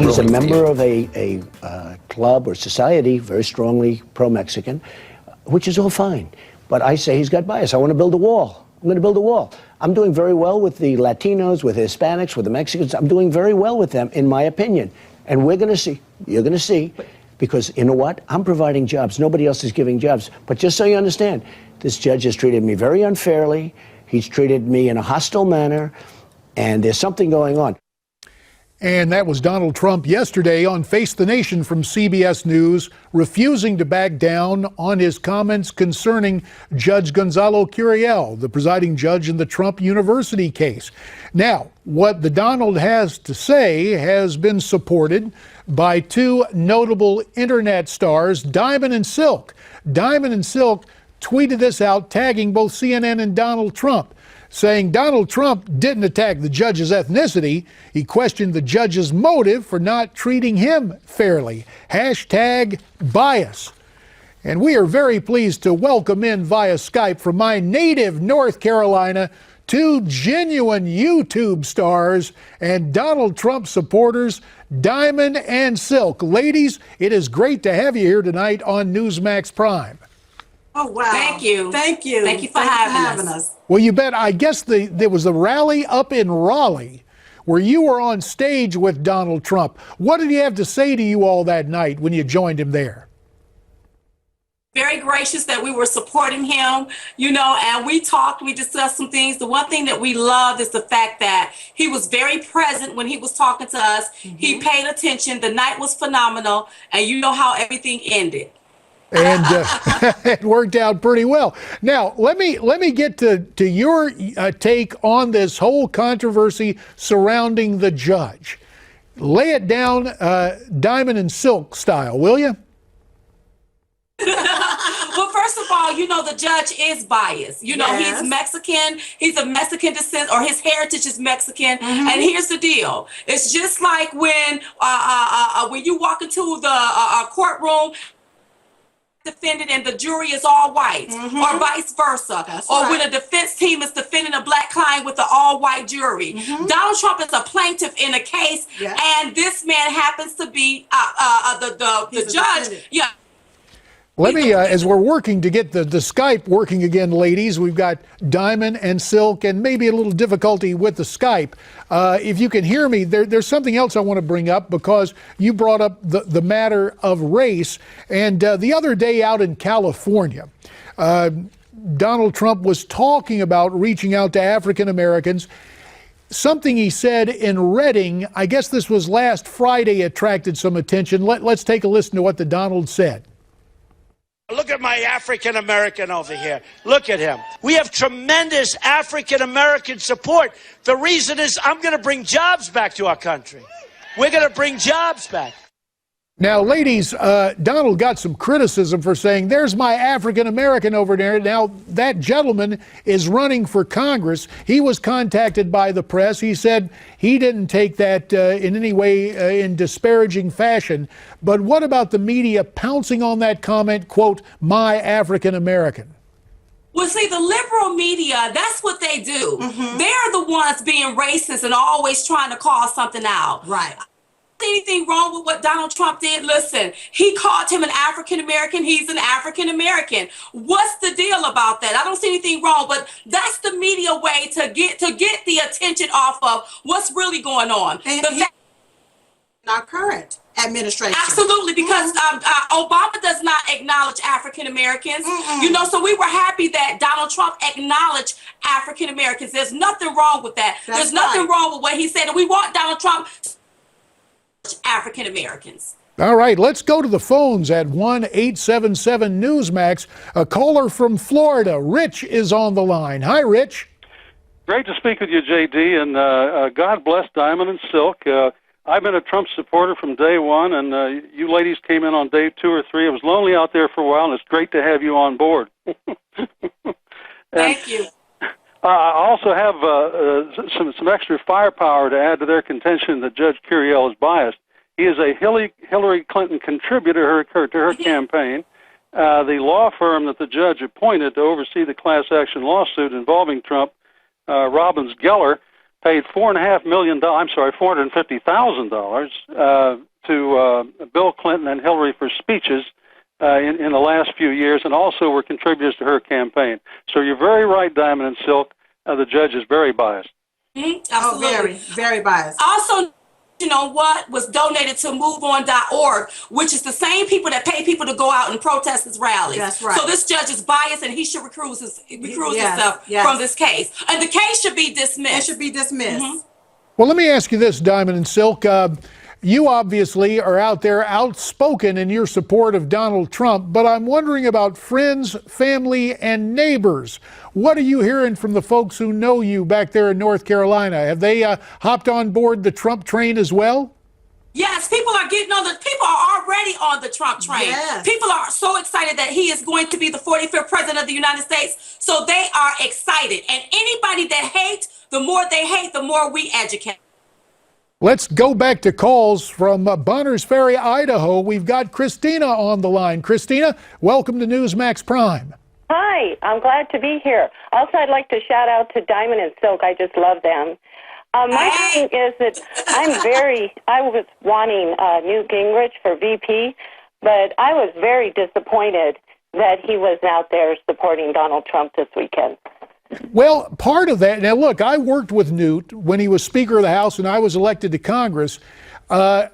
He's a member of a club or society very strongly pro-Mexican, which is all fine. But I say he's got bias. I want to build a wall. I'm going to build a wall. I'm doing very well with the Latinos, with the Hispanics, with the Mexicans. I'm doing very well with them, in my opinion. And we're going to see. You're going to see. Because you know what? I'm providing jobs. Nobody else is giving jobs. But just so you understand, this judge has treated me very unfairly. He's treated me in a hostile manner. And there's something going on. And that was Donald Trump yesterday on Face the Nation from CBS News, refusing to back down on his comments concerning Judge Gonzalo Curiel, the presiding judge in the Trump University case. Now, what the Donald has to say has been supported by two notable internet stars, Diamond and Silk. Diamond and Silk tweeted this out, tagging both CNN and Donald Trump, saying Donald Trump didn't attack the judge's ethnicity. He questioned the judge's motive for not treating him fairly. Hashtag bias. And we are very pleased to welcome in via Skype from my native North Carolina two genuine YouTube stars and Donald Trump supporters, Diamond and Silk. Ladies, it is great to have you here tonight on Newsmax Prime. Oh, wow. Thank you. Thank you. Thank you for having us. Well, you bet. I guess there was a rally up in Raleigh where you were on stage with Donald Trump. What did he have to say to you all that night when you joined him there? Very gracious that we were supporting him, and we talked, we discussed some things. The one thing that we loved is the fact that he was very present when he was talking to us. Mm-hmm. He paid attention. The night was phenomenal, and you know how everything ended. And it worked out pretty well. Now, let me get to your take on this whole controversy surrounding the judge. Lay it down, Diamond and Silk style, will you? Well, first of all, the judge is biased. Yes. He's Mexican. He's of Mexican descent, or his heritage is Mexican. Mm-hmm. And here's the deal. It's just like when you walk into the courtroom, defendant and the jury is all white, mm-hmm. or vice versa. That's or right. When a defense team is defending a black client with an all-white jury. Mm-hmm. Donald Trump is a plaintiff in a case, yes. And this man happens to be the judge. Defendant. Yeah. Let me, as we're working to get the Skype working again, ladies, we've got Diamond and Silk, and maybe a little difficulty with the Skype. If you can hear me, there's something else I want to bring up, because you brought up the matter of race. And the other day out in California, Donald Trump was talking about reaching out to African Americans. Something he said in Reading, I guess this was last Friday, attracted some attention. Let's take a listen to what the Donald said. Look at my African American over here. Look at him. We have tremendous African American support. The reason is I'm going to bring jobs back to our country. We're going to bring jobs back. Now, ladies, Donald got some criticism for saying, there's my African American over there. Now, that gentleman is running for Congress. He was contacted by the press. He said he didn't take that in any way in disparaging fashion. But what about the media pouncing on that comment, quote, my African American? Well, see, the liberal media, that's what they do. Mm-hmm. They're the ones being racist and always trying to call something out. Right. Anything wrong with what Donald Trump did? Listen, he called him an African American. He's an African American. What's the deal about that? I don't see anything wrong, but that's the media way to get the attention off of what's really going on. And our current administration. Absolutely, because Obama does not acknowledge African Americans. So we were happy that Donald Trump acknowledged African Americans. There's nothing wrong with that. There's nothing wrong with what he said, and we want Donald Trump African Americans. All right, let's go to the phones at 1-877-Newsmax. A caller from Florida, Rich, is on the line. Hi, Rich. Great to speak with you, JD, and God bless Diamond and Silk. I've been a Trump supporter from day one, and you ladies came in on day 2 or 3. It was lonely out there for a while, and it's great to have you on board. Thank you. I also have some extra firepower to add to their contention that Judge Curiel is biased. He is a Hillary Clinton contributor to her campaign. The law firm that the judge appointed to oversee the class action lawsuit involving Trump, Robbins Geller, paid $4.5 million. I'm sorry, $450,000 to Bill Clinton and Hillary for speeches in the last few years, and also were contributors to her campaign. So you're very right, Diamond and Silk. The judge is very biased. Absolutely. Oh, very, very biased. Also, you know what was donated to MoveOn.org, which is the same people that pay people to go out and protest his rallies. That's right. So this judge is biased, and he should recuse Yes, himself yes. from this case. And the case should be dismissed. It should be dismissed. Well, let me ask you this, Diamond and Silk. You obviously are out there outspoken in your support of Donald Trump, but I'm wondering about friends, family, and neighbors. What are you hearing from the folks who know you back there in North Carolina? Have they hopped on board the Trump train as well? Yes, people are already on the Trump train. Yes. People are so excited that he is going to be the 45th president of the United States. So they are excited. And anybody that hates, the more they hate, the more we educate. Let's go back to calls from Bonners Ferry, Idaho. We've got Christina on the line. Christina, welcome to Newsmax Prime. Hi, I'm glad to be here. Also, I'd like to shout out to Diamond and Silk. I just love them. My thing is that I was wanting Newt Gingrich for VP, but I was very disappointed that he was out there supporting Donald Trump this weekend. Well, part of that, now look, I worked with Newt when he was Speaker of the House and I was elected to Congress. You know,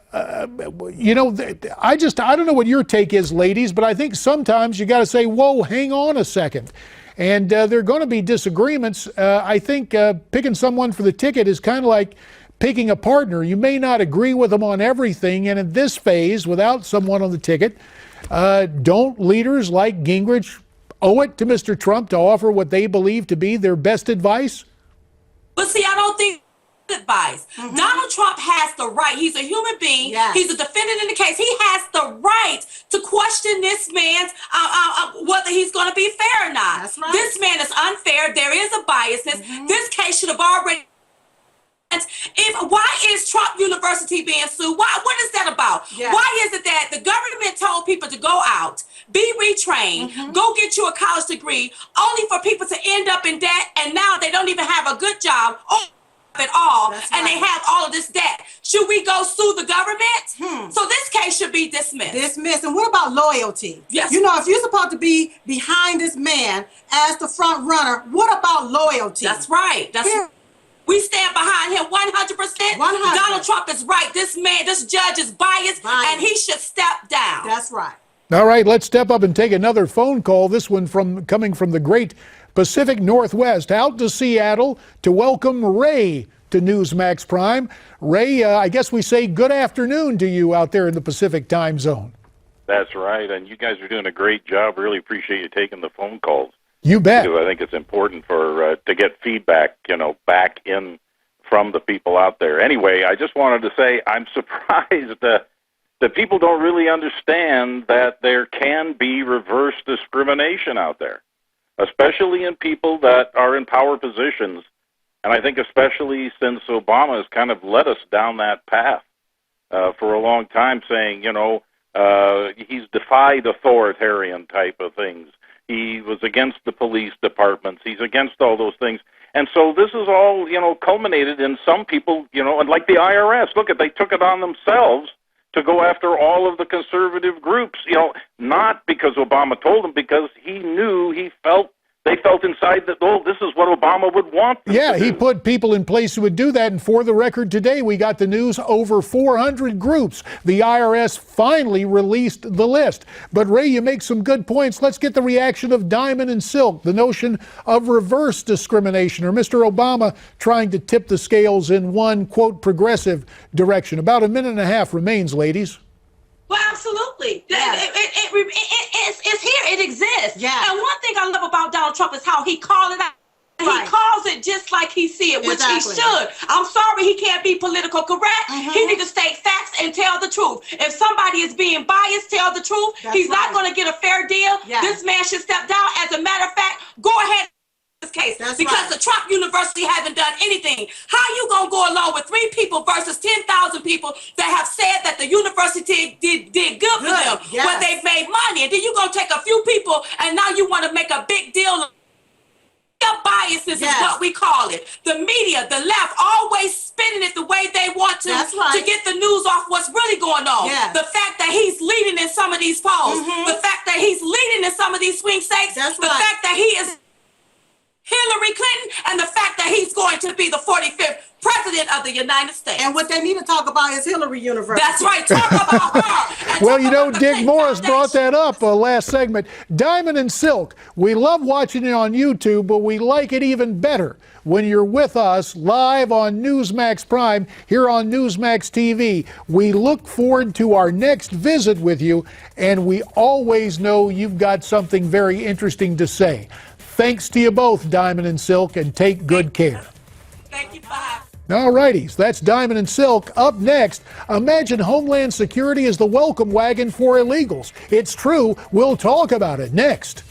I don't know what your take is, ladies, but I think sometimes you got to say, whoa, hang on a second. And there are going to be disagreements. I think picking someone for the ticket is kind of like picking a partner. You may not agree with them on everything, and in this phase, without someone on the ticket, don't leaders like Gingrich owe it to Mr. Trump to offer what they believe to be their best advice? But see, I don't think advice. Donald Trump has the right. He's a human being. Yes. He's a defendant in the case. He has the right to question this man's whether he's going to be fair or not. That's right. This man is unfair. There is a biasness. This case should have already. Why is Trump University being sued? What is that about? Yes. Why is it that the government told people to go out, be retrained, go get you a college degree, only for people to end up in debt, and now they don't even have a good job at all, That's and they right. have all of this debt? Should we go sue the government? So this case should be dismissed. Dismissed. And what about loyalty? Yes. You know, if you're supposed to be behind this man as the front runner, what about loyalty? That's right. We stand behind him 100%. 100. Donald Trump is right. This judge is biased, and he should step down. That's right. All right, let's step up and take another phone call. This one coming from the great Pacific Northwest, out to Seattle to welcome Ray to Newsmax Prime. Ray, I guess we say good afternoon to you out there in the Pacific time zone. That's right, and you guys are doing a great job. Really appreciate you taking the phone calls. You bet. Because I think it's important for to get feedback, back in from the people out there. Anyway, I just wanted to say I'm surprised that people don't really understand that there can be reverse discrimination out there, especially in people that are in power positions. And I think especially since Obama has kind of led us down that path for a long time, saying, he's defied authoritarian type of things. He was against the police departments. He's against all those things. And so this is all, culminated in some people, and like the IRS. Look, they took it on themselves to go after all of the conservative groups, not because Obama told them, because he knew they felt inside that, this is what Obama would want them to He do. put people in place who would do that. And for the record today, we got the news, over 400 groups. The IRS finally released the list. But Ray, you make some good points. Let's get the reaction of Diamond and Silk, the notion of reverse discrimination, or Mr. Obama trying to tip the scales in one, quote, progressive direction. About a minute and a half remains, ladies. Well, absolutely. Yeah. It's here. It exists. Yeah. And one thing I love about Donald Trump is how he called it out. Right. He calls it just like he see it, which Exactly. he should. I'm sorry he can't be political correct. He needs to state facts and tell the truth. If somebody is being biased, tell the truth. That's He's not right. going to get a fair deal. Yeah. This man should step down. As a matter of fact, go ahead. This case, That's because right. the Trump University haven't done anything. How you gonna go along with 3 people versus 10,000 people that have said that the university did good for them Yes. when they've made money, and then you gonna take a few people and now you want to make a big deal of your bias is This is what we call it. The media, the left, always spinning it the way they want to get the news off what's really going on. The fact that he's leading in some of these polls, the fact that he's leading in some of these swing states, the fact that he is Hillary Clinton, and the fact that he's going to be the 45th president of the United States. And what they need to talk about is Hillary University. That's right. Talk about her. Well, you know, Dick Morris brought that up last segment. Diamond and Silk, we love watching it on YouTube, but we like it even better when you're with us live on Newsmax Prime here on Newsmax TV. We look forward to our next visit with you, and we always know you've got something very interesting to say. Thanks to you both, Diamond and Silk, and take good care. Thank you. Bye. All righties, that's Diamond and Silk. Up next, imagine Homeland Security is the welcome wagon for illegals. It's true. We'll talk about it next.